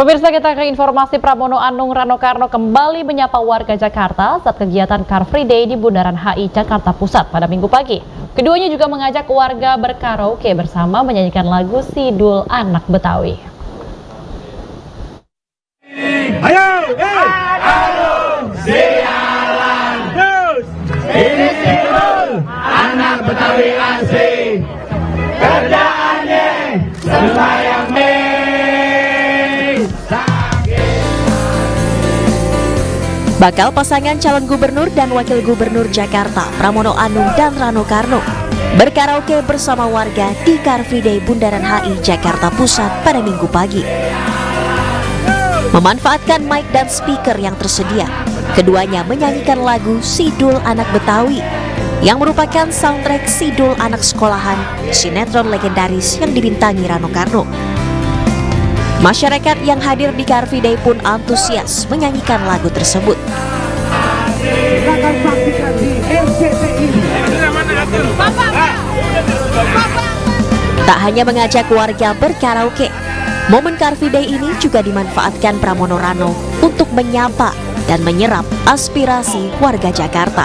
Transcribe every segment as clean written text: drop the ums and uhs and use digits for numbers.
Pemirsa, kita ke informasi. Pramono Anung Rano Karno kembali menyapa warga Jakarta saat kegiatan Car Free Day di Bundaran HI Jakarta Pusat pada Minggu pagi. Keduanya juga mengajak warga berkaraoke bersama menyanyikan lagu Sidul Anak Betawi. Ayo, sialan terus. Ini Sidul Anak Betawi asli. Kerjaannya sembahyang Bakal pasangan calon gubernur dan wakil gubernur Jakarta, Pramono Anung dan Rano Karno, berkaraoke bersama warga di Car Free Day Bundaran HI Jakarta Pusat pada Minggu pagi. Memanfaatkan mic dan speaker yang tersedia, keduanya menyanyikan lagu Sidul Anak Betawi yang merupakan soundtrack Sidul Anak Sekolahan, sinetron legendaris yang dibintangi Rano Karno. Masyarakat yang hadir di Car Free Day pun antusias menyanyikan lagu tersebut. Tak hanya mengajak warga berkaraoke, momen Car Free Day ini juga dimanfaatkan Pramono Rano untuk menyapa dan menyerap aspirasi warga Jakarta.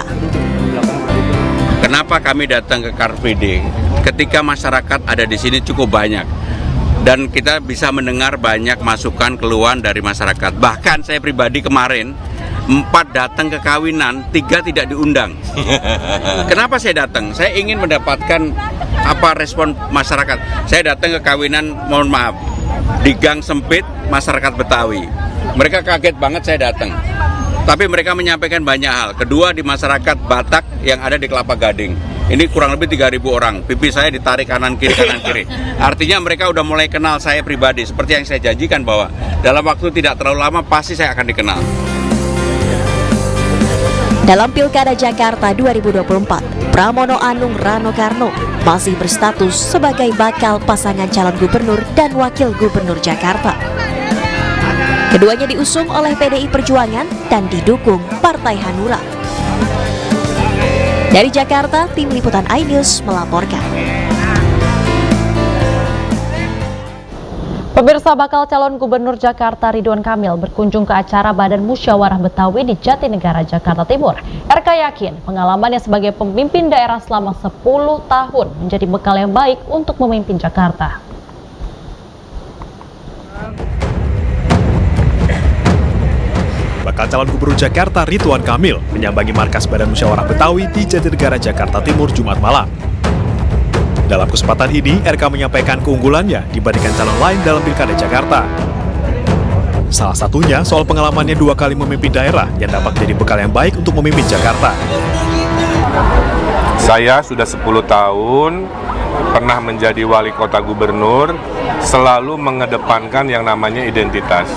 Kenapa kami datang ke Car Free Day? Ketika masyarakat ada di sini cukup banyak. Dan kita bisa mendengar banyak masukan keluhan dari masyarakat. Bahkan saya pribadi kemarin 4 datang ke kawinan, 3 tidak diundang. Kenapa saya datang? Saya ingin mendapatkan respon masyarakat. Saya datang ke kawinan, mohon maaf, di gang sempit masyarakat Betawi. Mereka kaget banget saya datang. Tapi mereka menyampaikan banyak hal. Kedua, di masyarakat Batak yang ada di Kelapa Gading. Ini kurang lebih 3.000 orang. Pipi saya ditarik kanan kiri. Artinya mereka udah mulai kenal saya pribadi. Seperti yang saya janjikan bahwa dalam waktu tidak terlalu lama pasti saya akan dikenal. Dalam Pilkada Jakarta 2024, Pramono Anung Rano Karno masih berstatus sebagai bakal pasangan calon gubernur dan wakil gubernur Jakarta. Keduanya diusung oleh PDI Perjuangan dan didukung Partai Hanura. Dari Jakarta, tim liputan iNews melaporkan. Pemirsa, bakal calon gubernur Jakarta Ridwan Kamil berkunjung ke acara Badan Musyawarah Betawi di Jatinegara, Jakarta Timur. RK yakin pengalamannya sebagai pemimpin daerah selama 10 tahun menjadi bekal yang baik untuk memimpin Jakarta. Bakal calon gubernur Jakarta Ridwan Kamil menyambangi markas Badan Musyawarah Betawi di Jatinegara, Jakarta Timur Jumat malam. Dalam kesempatan ini, RK menyampaikan keunggulannya dibandingkan calon lain dalam Pilkada Jakarta. Salah satunya soal pengalamannya 2 kali memimpin daerah yang dapat menjadi bekal yang baik untuk memimpin Jakarta. Saya sudah 10 tahun pernah menjadi wali kota gubernur, selalu mengedepankan yang namanya identitas.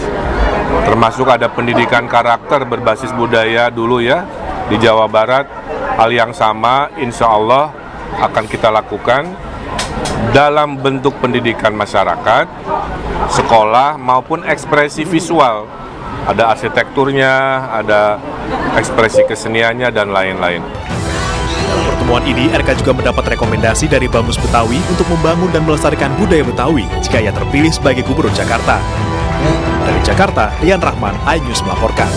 Termasuk ada pendidikan karakter berbasis budaya dulu ya di Jawa Barat. Hal yang sama insya Allah akan kita lakukan dalam bentuk pendidikan masyarakat, sekolah maupun ekspresi visual. Ada arsitekturnya, ada ekspresi keseniannya dan lain-lain. Dalam pertemuan ini, RK juga mendapat rekomendasi dari Bamus Betawi untuk membangun dan melestarikan budaya Betawi jika ia terpilih sebagai gubernur Jakarta. Dari Jakarta, Rian Rahman, iNews melaporkan.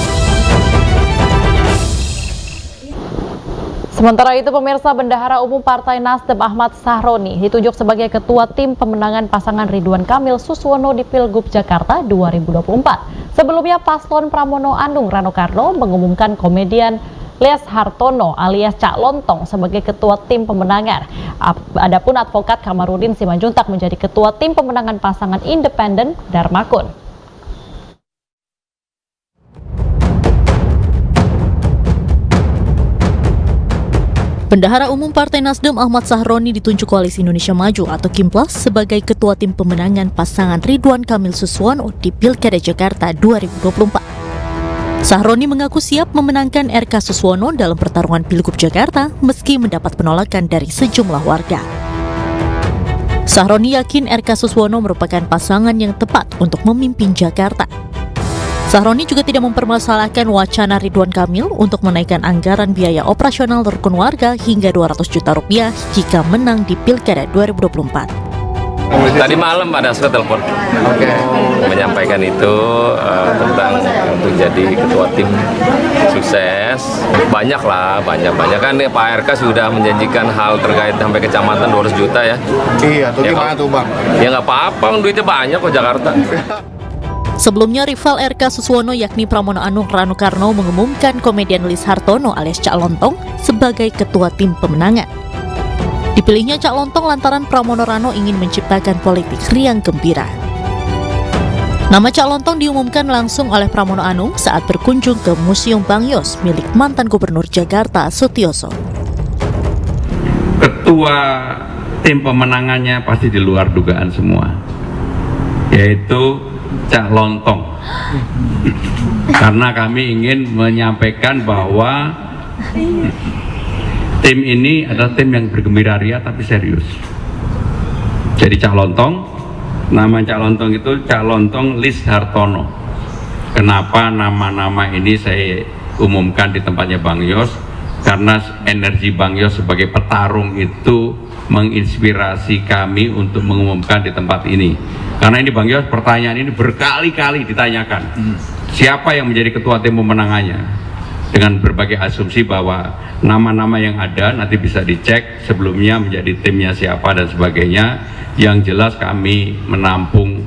Sementara itu, pemirsa, Bendahara Umum Partai Nasdem Ahmad Sahroni ditunjuk sebagai ketua tim pemenangan pasangan Ridwan Kamil Suswono di Pilgub Jakarta 2024. Sebelumnya, paslon Pramono Anung Rano Karno mengumumkan komedian Les Hartono alias Cak Lontong sebagai ketua tim pemenangan. Adapun advokat Kamarudin Simanjuntak menjadi ketua tim pemenangan pasangan independen Darmakun. Bendahara Umum Partai Nasdem Ahmad Sahroni ditunjuk Koalisi Indonesia Maju atau Kimplas sebagai ketua tim pemenangan pasangan Ridwan Kamil Suswono di Pilkada Jakarta 2024. Sahroni mengaku siap memenangkan RK Suswono dalam pertarungan Pilgub Jakarta meski mendapat penolakan dari sejumlah warga. Sahroni yakin RK Suswono merupakan pasangan yang tepat untuk memimpin Jakarta. Sahroni juga tidak mempermasalahkan wacana Ridwan Kamil untuk menaikkan anggaran biaya operasional rukun warga hingga 200 juta rupiah jika menang di Pilkada 2024. Tadi malam ada telepon menyampaikan itu tentang untuk jadi ketua tim sukses. Banyak kan Pak RK sudah menjanjikan hal terkait sampai kecamatan 200 juta ya. Iya, tuh gimana tuh Bang? Ya nggak apa-apa, duitnya banyak kok Jakarta. Sebelumnya rival RK Suswono yakni Pramono Anung Rano Karno mengumumkan komedian Lis Hartono alias Cak Lontong sebagai ketua tim pemenangan. Dipilihnya Cak Lontong lantaran Pramono Rano ingin menciptakan politik riang gembira. Nama Cak Lontong diumumkan langsung oleh Pramono Anung saat berkunjung ke Museum Bang Yos milik mantan Gubernur Jakarta Sutioso. Ketua tim pemenangannya pasti di luar dugaan semua, yaitu Cak Lontong. Karena kami ingin menyampaikan bahwa tim ini adalah tim yang bergembira ria tapi serius. Jadi Cak Lontong, nama Cak Lontong itu Cak Lontong Lis Hartono. Kenapa nama-nama ini saya umumkan di tempatnya Bang Yos? Karena energi Bang Yos sebagai petarung itu menginspirasi kami untuk mengumumkan di tempat ini. Karena ini Bang Yos, pertanyaan ini berkali-kali ditanyakan. Siapa yang menjadi ketua tim pemenangannya? Dengan berbagai asumsi bahwa nama-nama yang ada nanti bisa dicek sebelumnya menjadi timnya siapa dan sebagainya. Yang jelas kami menampung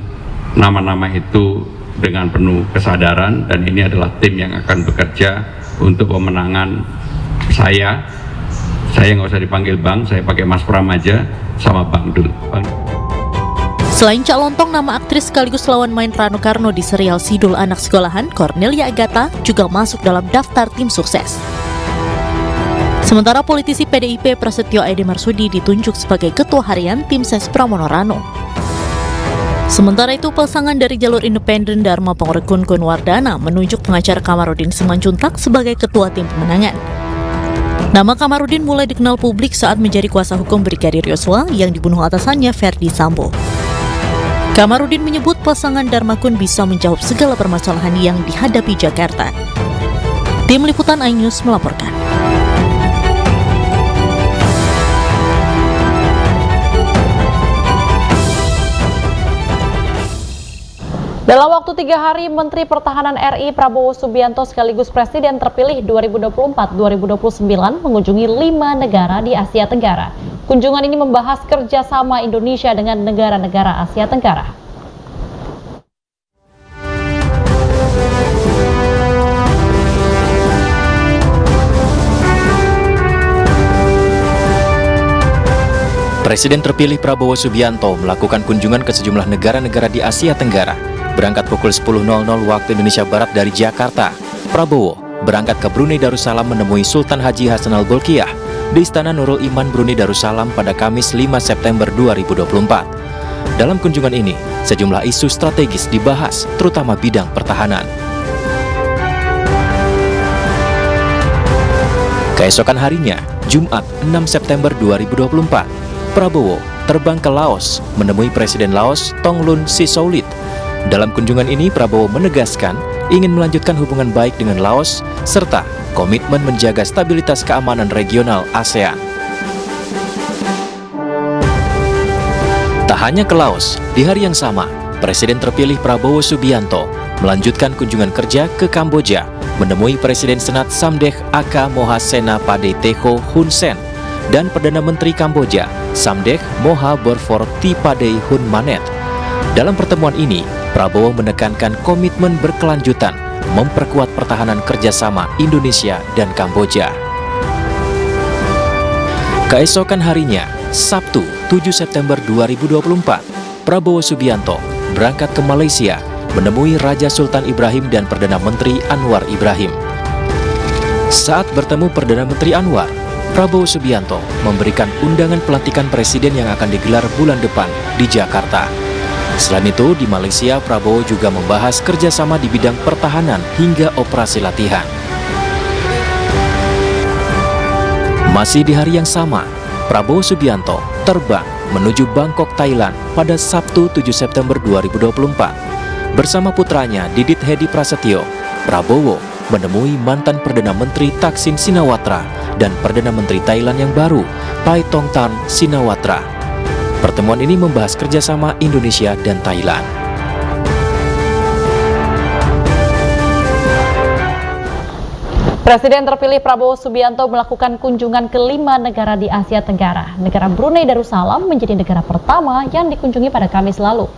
nama-nama itu dengan penuh kesadaran dan ini adalah tim yang akan bekerja untuk pemenangan saya. Saya nggak usah dipanggil Bang, saya pakai Mas Pram aja sama Bang Dul. Selain Cak Lontong, nama aktris sekaligus lawan main Rano Karno di serial Sidul Anak Sekolahan, Cornelia Agatha, juga masuk dalam daftar tim sukses. Sementara politisi PDIP Prasetyo Edi Marsudi ditunjuk sebagai ketua harian tim ses Pramono Rano. Sementara itu, pasangan dari jalur independen Dharma Pangrekun Gunwardana menunjuk pengacara Kamarudin Simanjuntak sebagai ketua tim pemenangan. Nama Kamarudin mulai dikenal publik saat menjadi kuasa hukum Brigadir Yosua yang dibunuh atasannya Ferdi Sambo. Kamarudin menyebut pasangan Dharmakun bisa menjawab segala permasalahan yang dihadapi Jakarta. Tim Liputan iNews melaporkan. Dalam waktu 3 hari, Menteri Pertahanan RI Prabowo Subianto sekaligus Presiden terpilih 2024-2029 mengunjungi 5 negara di Asia Tenggara. Kunjungan ini membahas kerjasama Indonesia dengan negara-negara Asia Tenggara. Presiden terpilih Prabowo Subianto melakukan kunjungan ke sejumlah negara-negara di Asia Tenggara. Berangkat pukul 10.00 waktu Indonesia Barat dari Jakarta, Prabowo berangkat ke Brunei Darussalam menemui Sultan Haji Hasan Al-Bolkiah di Istana Nurul Iman Brunei Darussalam pada Kamis 5 September 2024. Dalam kunjungan ini, sejumlah isu strategis dibahas, terutama bidang pertahanan. Keesokan harinya, Jumat 6 September 2024, Prabowo terbang ke Laos menemui Presiden Laos Thongloun Sisoulith. Dalam kunjungan ini, Prabowo menegaskan ingin melanjutkan hubungan baik dengan Laos serta komitmen menjaga stabilitas keamanan regional ASEAN. Tak hanya ke Laos, di hari yang sama, Presiden terpilih Prabowo Subianto melanjutkan kunjungan kerja ke Kamboja menemui Presiden Senat Samdech Aka Mohasena Padeteho Hun Sen dan Perdana Menteri Kamboja Samdech Moha Borfor Tipadei Hun Manet. Dalam pertemuan ini, Prabowo menekankan komitmen berkelanjutan memperkuat pertahanan kerjasama Indonesia dan Kamboja. Keesokan harinya, Sabtu 7 September 2024, Prabowo Subianto berangkat ke Malaysia menemui Raja Sultan Ibrahim dan Perdana Menteri Anwar Ibrahim. Saat bertemu Perdana Menteri Anwar, Prabowo Subianto memberikan undangan pelantikan presiden yang akan digelar bulan depan di Jakarta. Selain itu, di Malaysia, Prabowo juga membahas kerjasama di bidang pertahanan hingga operasi latihan. Masih di hari yang sama, Prabowo Subianto terbang menuju Bangkok, Thailand pada Sabtu 7 September 2024. Bersama putranya Didit Hedi Prasetyo, Prabowo menemui mantan Perdana Menteri Thaksin Shinawatra dan Perdana Menteri Thailand yang baru, Paetongtarn Shinawatra. Pertemuan ini membahas kerjasama Indonesia dan Thailand. Presiden terpilih Prabowo Subianto melakukan kunjungan ke 5 negara di Asia Tenggara. Negara Brunei Darussalam menjadi negara pertama yang dikunjungi pada Kamis lalu.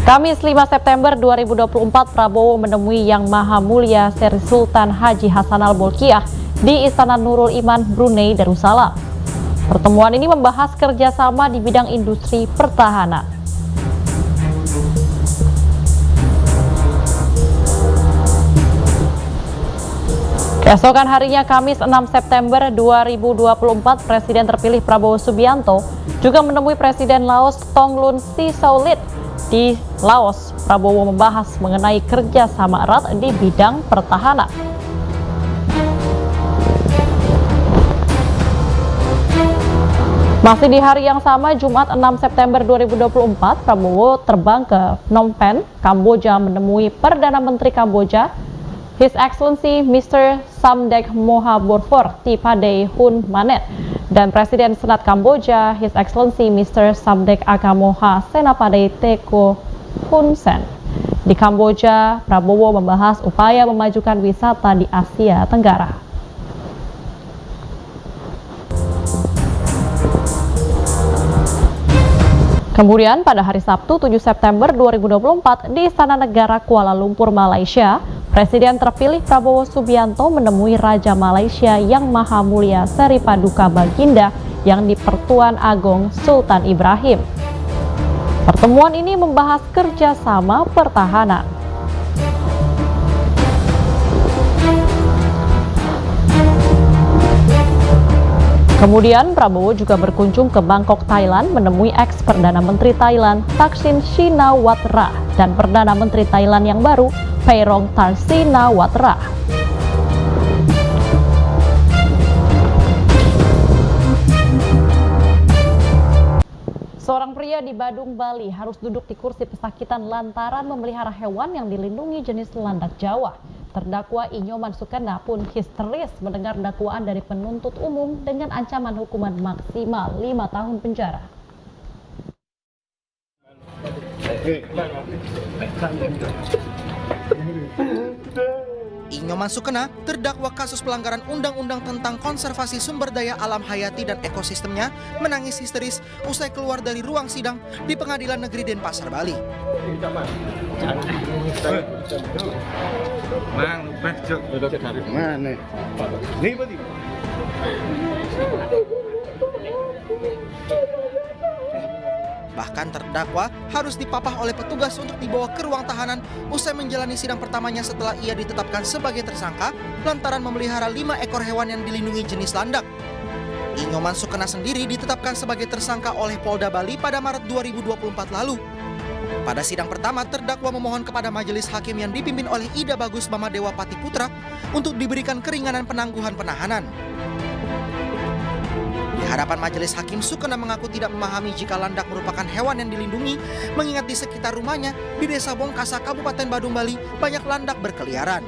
Kamis 5 September 2024, Prabowo menemui Yang Maha Mulia Seri Sultan Haji Hassanal Bolkiah di Istana Nurul Iman, Brunei Darussalam. Pertemuan ini membahas kerjasama di bidang industri pertahanan. Keesokan harinya Kamis 6 September 2024, Presiden terpilih Prabowo Subianto juga menemui Presiden Laos Thongloun Sisoulith di Laos. Prabowo membahas mengenai kerjasama erat di bidang pertahanan. Masih di hari yang sama, Jumat 6 September 2024, Prabowo terbang ke Phnom Penh, Kamboja menemui Perdana Menteri Kamboja, His Excellency Mr. Samdech Mohaborfor Tiphaday Hun Manet, dan Presiden Senat Kamboja, His Excellency Mr. Samdech Akamoha Senapaday Teko Hun Sen. Di Kamboja, Prabowo membahas upaya memajukan wisata di Asia Tenggara. Kemudian pada hari Sabtu 7 September 2024 di Istana Negara Kuala Lumpur, Malaysia, Presiden terpilih Prabowo Subianto menemui Raja Malaysia Yang Maha Mulia Seri Paduka Baginda yang di-Pertuan Agong Sultan Ibrahim. Pertemuan ini membahas kerjasama pertahanan. Kemudian Prabowo juga berkunjung ke Bangkok, Thailand menemui ex-Perdana Menteri Thailand Thaksin Shinawatra dan Perdana Menteri Thailand yang baru Pairong Tarsinawatra. Seorang pria di Badung, Bali harus duduk di kursi pesakitan lantaran memelihara hewan yang dilindungi jenis landak Jawa. Terdakwa Inyoman Sukena pun histeris mendengar dakwaan dari penuntut umum dengan ancaman hukuman maksimal 5 tahun penjara. Inyoman Sukena terdakwa kasus pelanggaran undang-undang tentang konservasi sumber daya alam hayati dan ekosistemnya menangis histeris usai keluar dari ruang sidang di Pengadilan Negeri Denpasar, Bali. Bahkan terdakwa harus dipapah oleh petugas untuk dibawa ke ruang tahanan usai menjalani sidang pertamanya setelah ia ditetapkan sebagai tersangka lantaran memelihara 5 ekor hewan yang dilindungi jenis landak. Inyoman Sukena sendiri ditetapkan sebagai tersangka oleh Polda Bali pada Maret 2024 lalu. Pada sidang pertama, terdakwa memohon kepada majelis hakim yang dipimpin oleh Ida Bagus Bamadewa Pati Putra untuk diberikan keringanan penangguhan penahanan. Di hadapan majelis hakim, Sukena mengaku tidak memahami jika landak merupakan hewan yang dilindungi, mengingat di sekitar rumahnya di Desa Bongkasa, Kabupaten Badung, Bali, banyak landak berkeliaran.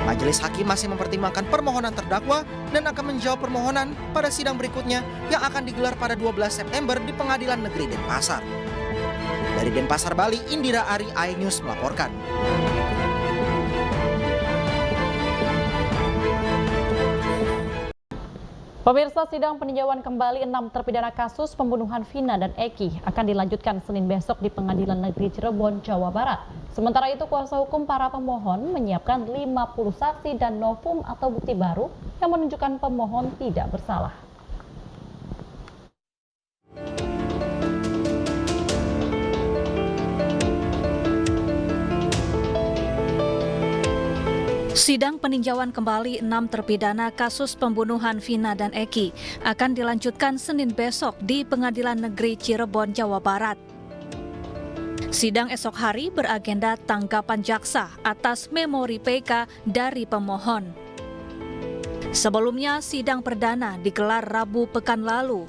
Majelis hakim masih mempertimbangkan permohonan terdakwa dan akan menjawab permohonan pada sidang berikutnya yang akan digelar pada 12 September di Pengadilan Negeri Denpasar. Dari Denpasar, Bali, Indira Ari, iNews melaporkan. Pemirsa, sidang peninjauan kembali 6 terpidana kasus pembunuhan Vina dan Eki akan dilanjutkan Senin besok di Pengadilan Negeri Cirebon, Jawa Barat. Sementara itu, kuasa hukum para pemohon menyiapkan 50 saksi dan novum atau bukti baru yang menunjukkan pemohon tidak bersalah. Sidang peninjauan kembali 6 terpidana kasus pembunuhan Vina dan Eki akan dilanjutkan Senin besok di Pengadilan Negeri Cirebon, Jawa Barat. Sidang esok hari beragenda tanggapan jaksa atas memori PK dari pemohon. Sebelumnya, sidang perdana digelar Rabu pekan lalu.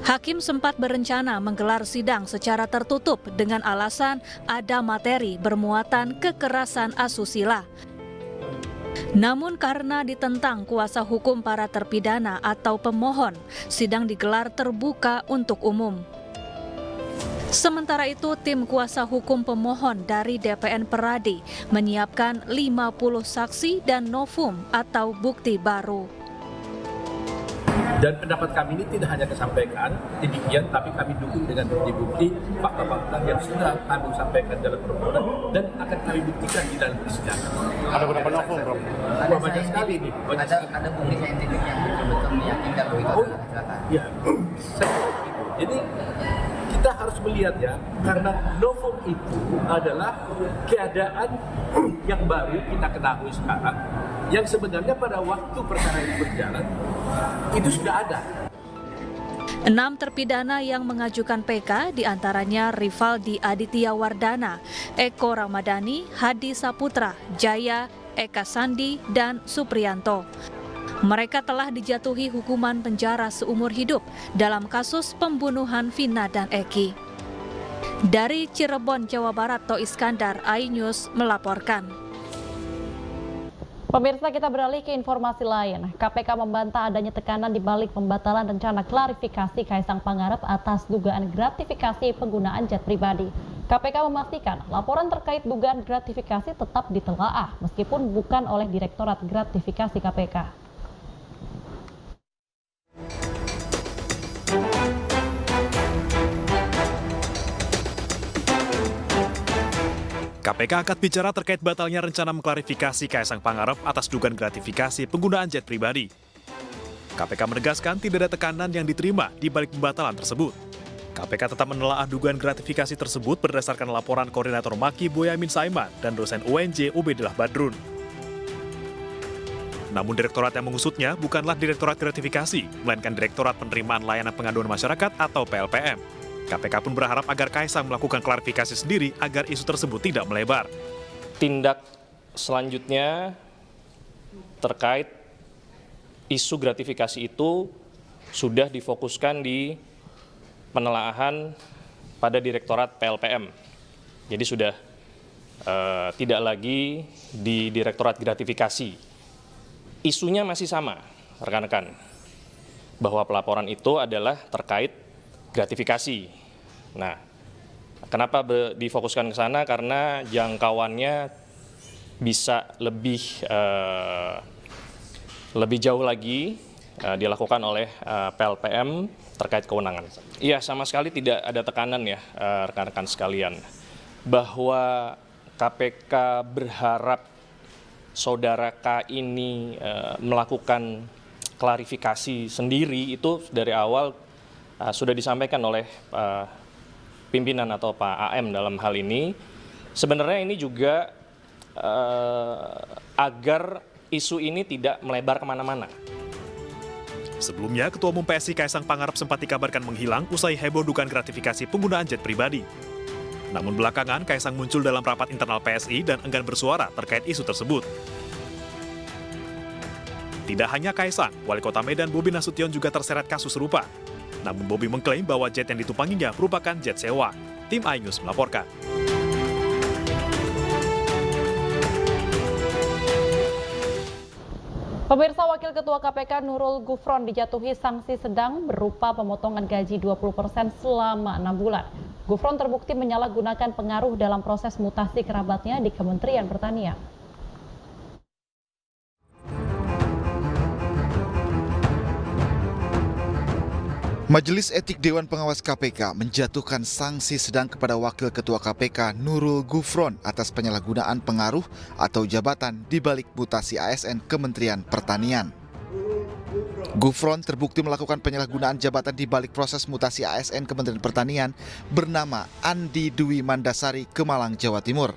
Hakim sempat berencana menggelar sidang secara tertutup dengan alasan ada materi bermuatan kekerasan asusila. Namun karena ditentang kuasa hukum para terpidana atau pemohon, sidang digelar terbuka untuk umum. Sementara itu, tim kuasa hukum pemohon dari DPN Peradi menyiapkan 50 saksi dan novum atau bukti baru. Dan pendapat kami ini tidak hanya disampaikan demikian, tapi kami dukung dengan bukti-bukti fakta-fakta yang sudah kami sampaikan dalam permohonan dan akan kami buktikan di dalam persidangan. Ada berapa novum, Bro? Banyak sekali ini. Ada bukti saintifik yang betul-betul meyakinkan bahwa itu adalah kecelakaan. Ya, jadi kita harus melihat ya, karena novum itu adalah keadaan yang baru kita ketahui sekarang, yang sebenarnya pada waktu perkara ini berjalan itu sudah ada. 6 terpidana yang mengajukan PK diantaranya Rivaldi Aditya Wardana, Eko Ramadhani, Hadi Saputra, Jaya, Eka Sandi, dan Supriyanto. Mereka telah dijatuhi hukuman penjara seumur hidup dalam kasus pembunuhan Vina dan Eki. Dari Cirebon, Jawa Barat, To Iskandar, iNews melaporkan. Pemirsa, kita beralih ke informasi lain. KPK membantah adanya tekanan di balik pembatalan rencana klarifikasi Kaisang Pangarep atas dugaan gratifikasi penggunaan jet pribadi. KPK memastikan laporan terkait dugaan gratifikasi tetap ditelaah meskipun bukan oleh Direktorat Gratifikasi KPK. KPK angkat bicara terkait batalnya rencana mengklarifikasi Kaisang Pangarep atas dugaan gratifikasi penggunaan jet pribadi. KPK menegaskan tidak ada tekanan yang diterima di balik pembatalan tersebut. KPK tetap menelaah dugaan gratifikasi tersebut berdasarkan laporan Koordinator Maki Boyamin Saiman dan dosen UNJ Ubedillah Badrun. Namun direktorat yang mengusutnya bukanlah Direktorat Gratifikasi, melainkan Direktorat Penerimaan Layanan Pengaduan Masyarakat atau PLPM. KPK pun berharap agar Kaisang melakukan klarifikasi sendiri agar isu tersebut tidak melebar. Tindak selanjutnya terkait isu gratifikasi itu sudah difokuskan di penelaahan pada Direktorat PLPM. Jadi sudah tidak lagi di Direktorat Gratifikasi. Isunya masih sama, rekan-rekan, bahwa pelaporan itu adalah terkait gratifikasi. Nah, kenapa difokuskan ke sana? Karena jangkauannya bisa lebih jauh lagi dilakukan oleh PLPM terkait kewenangan. Iya, sama sekali tidak ada tekanan ya, rekan-rekan sekalian, bahwa KPK berharap saudara K ini melakukan klarifikasi sendiri itu dari awal sudah disampaikan oleh pimpinan atau Pak AM dalam hal ini. Sebenarnya ini juga agar isu ini tidak melebar kemana-mana. Sebelumnya, Ketua Umum PSI Kaisang Pangarep sempat dikabarkan menghilang usai heboh dugaan gratifikasi penggunaan jet pribadi. Namun belakangan, Kaisang muncul dalam rapat internal PSI dan enggan bersuara terkait isu tersebut. Tidak hanya Kaisang, Wali Kota Medan Bobi Nasution juga terseret kasus serupa. Namun Bobi mengklaim bahwa jet yang ditumpanginya merupakan jet sewa. Tim iNews melaporkan. Pemirsa, Wakil Ketua KPK Nurul Gufron dijatuhi sanksi sedang berupa pemotongan gaji 20% selama 6 bulan. Gufron terbukti menyalahgunakan pengaruh dalam proses mutasi kerabatnya di Kementerian Pertanian. Majelis Etik Dewan Pengawas KPK menjatuhkan sanksi sedang kepada Wakil Ketua KPK Nurul Gufron atas penyalahgunaan pengaruh atau jabatan di balik mutasi ASN Kementerian Pertanian. Gufron terbukti melakukan penyalahgunaan jabatan di balik proses mutasi ASN Kementerian Pertanian bernama Andi Dwi Mandasari ke Malang, Jawa Timur.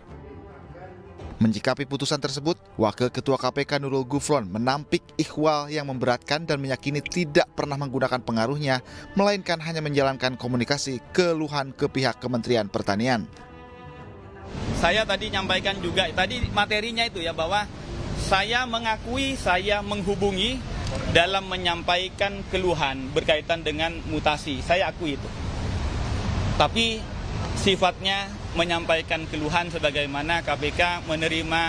Menyikapi putusan tersebut, Wakil Ketua KPK Nurul Gufron menampik ikhwal yang memberatkan dan meyakini tidak pernah menggunakan pengaruhnya, melainkan hanya menjalankan komunikasi keluhan ke pihak Kementerian Pertanian. Saya tadi nyampaikan juga, tadi materinya itu ya, bahwa saya mengakui saya menghubungi dalam menyampaikan keluhan berkaitan dengan mutasi, saya akui itu. Tapi sifatnya menyampaikan keluhan sebagaimana KPK menerima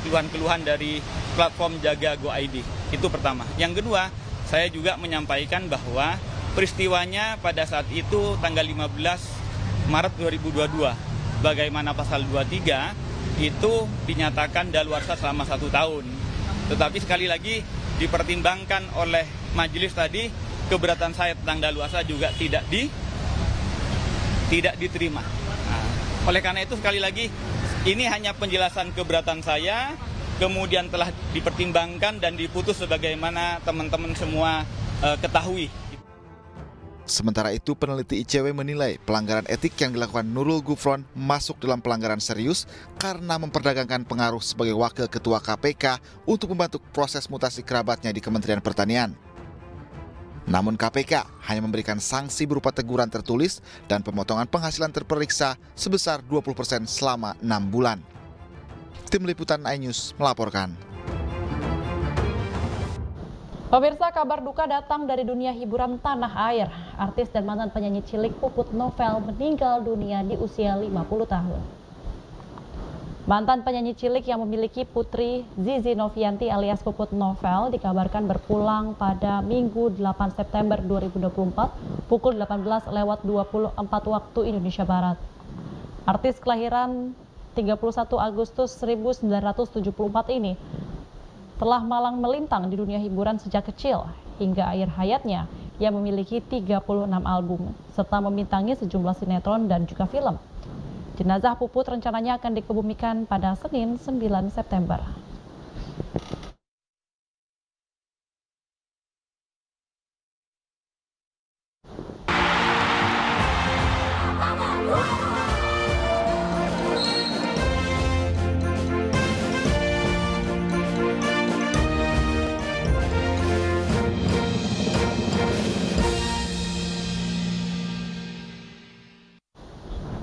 keluhan-keluhan dari platform Jaga Go ID. Itu pertama. Yang kedua, saya juga menyampaikan bahwa peristiwanya pada saat itu tanggal 15 Maret 2022. Bagaimana pasal 23 itu dinyatakan daluarsa selama 1 tahun. Tetapi sekali lagi dipertimbangkan oleh majelis tadi, keberatan saya tentang daluarsa juga tidak diterima. Nah, oleh karena itu sekali lagi ini hanya penjelasan keberatan saya, kemudian telah dipertimbangkan dan diputus sebagaimana teman-teman semua ketahui. Sementara itu, peneliti ICW menilai pelanggaran etik yang dilakukan Nurul Gufron masuk dalam pelanggaran serius karena memperdagangkan pengaruh sebagai wakil ketua KPK untuk membantu proses mutasi kerabatnya di Kementerian Pertanian. Namun KPK hanya memberikan sanksi berupa teguran tertulis dan pemotongan penghasilan terperiksa sebesar 20% selama 6 bulan. Tim Liputan iNews melaporkan. Pemirsa, kabar duka datang dari dunia hiburan tanah air. Artis dan mantan penyanyi cilik Puput Novel meninggal dunia di usia 50 tahun. Mantan penyanyi cilik yang memiliki putri Zizi Novianti alias Puput Novel dikabarkan berpulang pada Minggu 8 September 2024 pukul 18:24 waktu Indonesia Barat. Artis kelahiran 31 Agustus 1974 ini telah malang melintang di dunia hiburan sejak kecil hingga akhir hayatnya. Ia memiliki 36 album serta membintangi sejumlah sinetron dan juga film. Jenazah Puput rencananya akan dikebumikan pada Senin 9 September.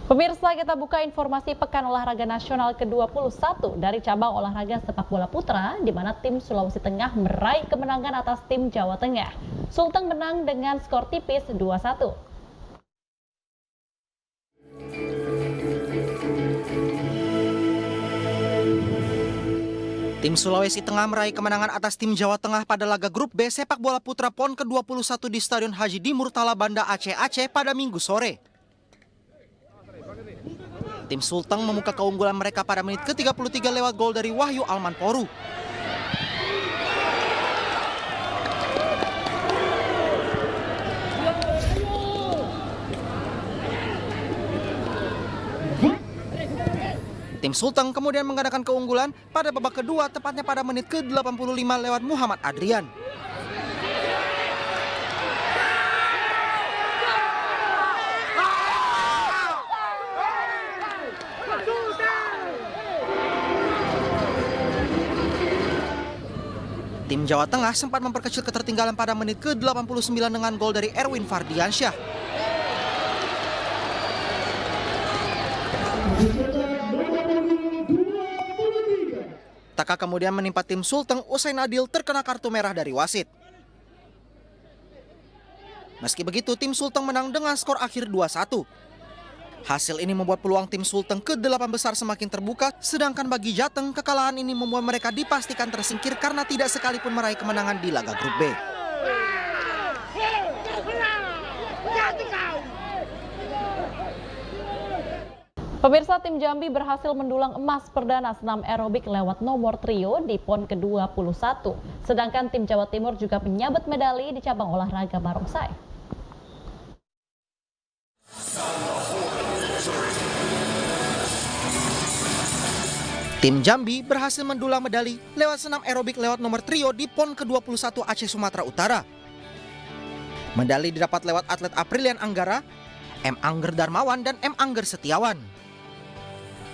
Pemirsa, kita buka informasi Pekan Olahraga Nasional ke-21 dari cabang olahraga sepak bola putra, di mana tim Sulawesi Tengah meraih kemenangan atas tim Jawa Tengah. Sulteng menang dengan skor tipis 2-1. Tim Sulawesi Tengah meraih kemenangan atas tim Jawa Tengah pada laga grup B sepak bola putra PON ke-21 di Stadion Haji di Murtala Banda Aceh pada Minggu sore. Tim Sulteng membuka keunggulan mereka pada menit ke-33 lewat gol dari Wahyu Almanporu. Tim Sulteng kemudian menggandakan keunggulan pada babak kedua tepatnya pada menit ke-85 lewat Muhammad Adrian. Tim Jawa Tengah sempat memperkecil ketertinggalan pada menit ke-89 dengan gol dari Erwin Fardiansyah. Taka kemudian menimpa tim Sulteng usai Nadil terkena kartu merah dari wasit. Meski begitu, tim Sulteng menang dengan skor akhir 2-1. Hasil ini membuat peluang tim Sulteng ke-8 besar semakin terbuka, sedangkan bagi Jateng, kekalahan ini membuat mereka dipastikan tersingkir karena tidak sekalipun meraih kemenangan di laga grup B. Pemirsa, tim Jambi berhasil mendulang emas perdana senam aerobik lewat nomor trio di PON ke-21. Sedangkan tim Jawa Timur juga menyabet medali di cabang olahraga barongsai. Tim Jambi berhasil mendulang medali lewat senam aerobik lewat nomor trio di PON ke-21 Aceh Sumatera Utara. Medali didapat lewat atlet Aprilian Anggara, M. Angger Darmawan, dan M. Angger Setiawan.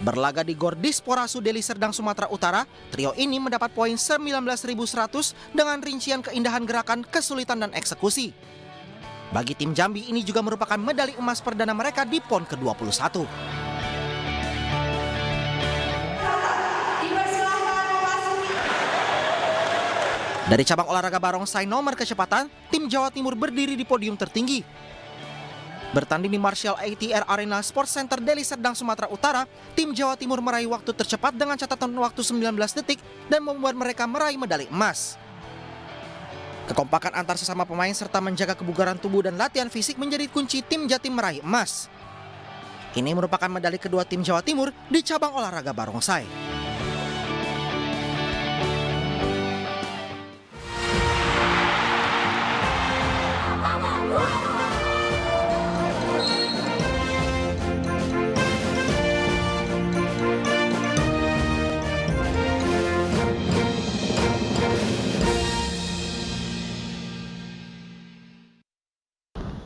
Berlaga di Gor Disporasu Deli Serdang Sumatera Utara, trio ini mendapat poin 19.100 dengan rincian keindahan gerakan, kesulitan, dan eksekusi. Bagi tim Jambi, ini juga merupakan medali emas perdana mereka di PON ke-21. Dari cabang olahraga barongsai nomor kecepatan, tim Jawa Timur berdiri di podium tertinggi. Bertanding di Marshall ATR Arena Sports Center Deli Serdang, Sumatera Utara, tim Jawa Timur meraih waktu tercepat dengan catatan waktu 19 detik dan membuat mereka meraih medali emas. Kekompakan antar sesama pemain serta menjaga kebugaran tubuh dan latihan fisik menjadi kunci tim Jatim meraih emas. Ini merupakan medali kedua tim Jawa Timur di cabang olahraga barongsai.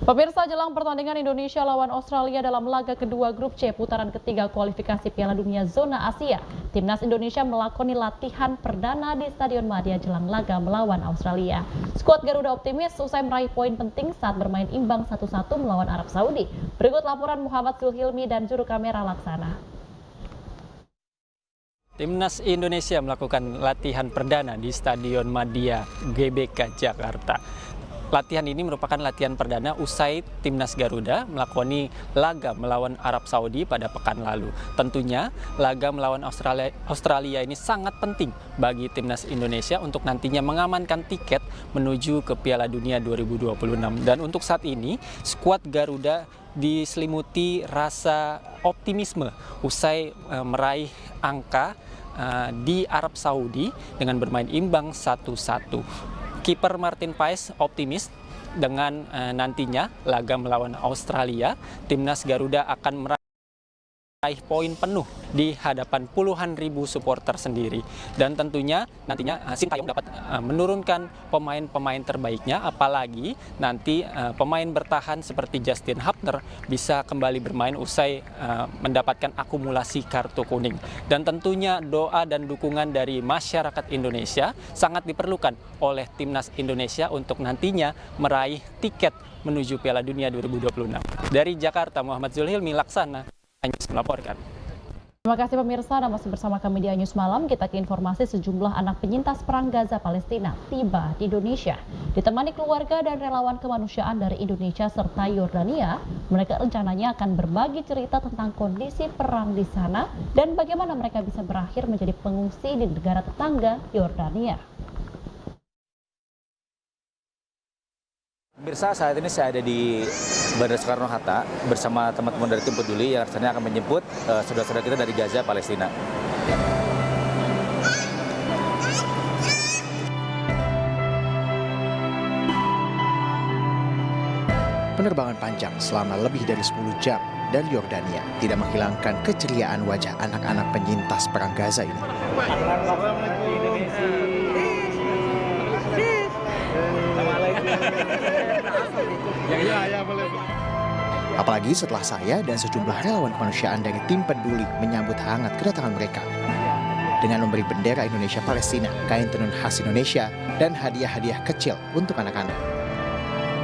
Pemirsa, jelang pertandingan Indonesia lawan Australia dalam laga kedua grup C putaran ketiga kualifikasi Piala Dunia Zona Asia, Timnas Indonesia melakoni latihan perdana di Stadion Madia jelang laga melawan Australia. Skuad Garuda optimis usai meraih poin penting saat bermain imbang 1-1 melawan Arab Saudi. Berikut laporan Muhammad Zulhilmi dan juru kamera Laksana. Timnas Indonesia melakukan latihan perdana di Stadion Madia GBK Jakarta. Latihan ini merupakan latihan perdana usai Timnas Garuda melakoni laga melawan Arab Saudi pada pekan lalu. Tentunya laga melawan Australia ini sangat penting bagi Timnas Indonesia untuk nantinya mengamankan tiket menuju ke Piala Dunia 2026. Dan untuk saat ini, skuad Garuda diselimuti rasa optimisme usai meraih angka di Arab Saudi dengan bermain imbang 1-1. Kiper Martin Paes optimis dengan nantinya laga melawan Australia, Timnas Garuda akan meraih poin penuh di hadapan puluhan ribu supporter sendiri. Dan tentunya nantinya Sintayong dapat menurunkan pemain-pemain terbaiknya, apalagi nanti pemain bertahan seperti Justin Hapner bisa kembali bermain usai mendapatkan akumulasi kartu kuning. Dan tentunya doa dan dukungan dari masyarakat Indonesia sangat diperlukan oleh Timnas Indonesia untuk nantinya meraih tiket menuju Piala Dunia 2026. Dari Jakarta, Muhammad Zulhilmi, Laksana News melaporkan. Terima kasih pemirsa, dan masih bersama kami di News Malam. Kita ke informasi sejumlah anak penyintas perang Gaza Palestina tiba di Indonesia. Ditemani keluarga dan relawan kemanusiaan dari Indonesia serta Yordania, mereka rencananya akan berbagi cerita tentang kondisi perang di sana dan bagaimana mereka bisa berakhir menjadi pengungsi di negara tetangga Yordania. Pemirsa, saat ini saya ada di Bandara Soekarno-Hatta bersama teman-teman dari tim peduli yang rencananya akan menjemput saudara-saudara kita dari Gaza, Palestina. Penerbangan panjang selama lebih dari 10 jam dari Yordania tidak menghilangkan keceriaan wajah anak-anak penyintas perang Gaza ini. Apalagi setelah saya dan sejumlah relawan kemanusiaan dari tim peduli menyambut hangat kedatangan mereka dengan memberi bendera Indonesia Palestina, kain tenun khas Indonesia, dan hadiah-hadiah kecil untuk anak-anak.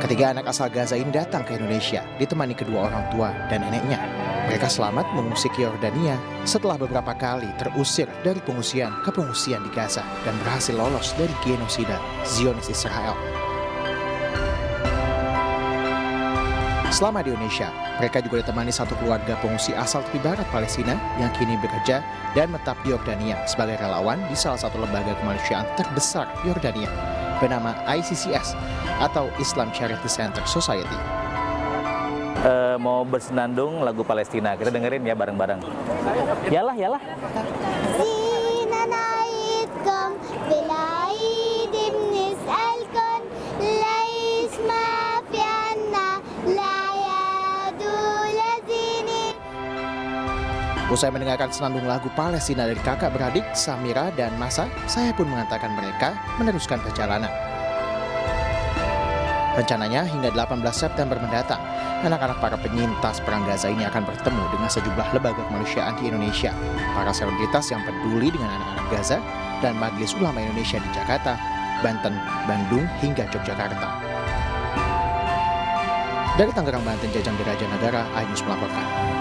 Ketiga anak asal Gaza ini datang ke Indonesia ditemani kedua orang tua dan neneknya. Mereka selamat mengungsi ke Yordania setelah beberapa kali terusir dari pengungsian ke pengungsian di Gaza dan berhasil lolos dari genosida Zionis Israel. Selama di Indonesia, mereka juga ditemani satu keluarga pengungsi asal tepi barat Palestina yang kini bekerja dan menetap di Yordania sebagai relawan di salah satu lembaga kemanusiaan terbesar Yordania bernama ICCS atau Islam Charity Center Society. Mau bersenandung lagu Palestina, kita dengerin ya bareng-bareng. Yalah, yalah. Usai mendengarkan senandung lagu Palestina dari kakak beradik Samira dan Masa, saya pun mengantarkan mereka meneruskan perjalanan. Rencananya hingga 18 September mendatang, anak-anak para penyintas perang Gaza ini akan bertemu dengan sejumlah lembaga kemanusiaan di Indonesia, para selebritas yang peduli dengan anak-anak Gaza, dan Majelis Ulama Indonesia di Jakarta, Banten, Bandung, hingga Yogyakarta. Dari Tangerang, Banten, Jajang Diraja Negara, iNews melaporkan.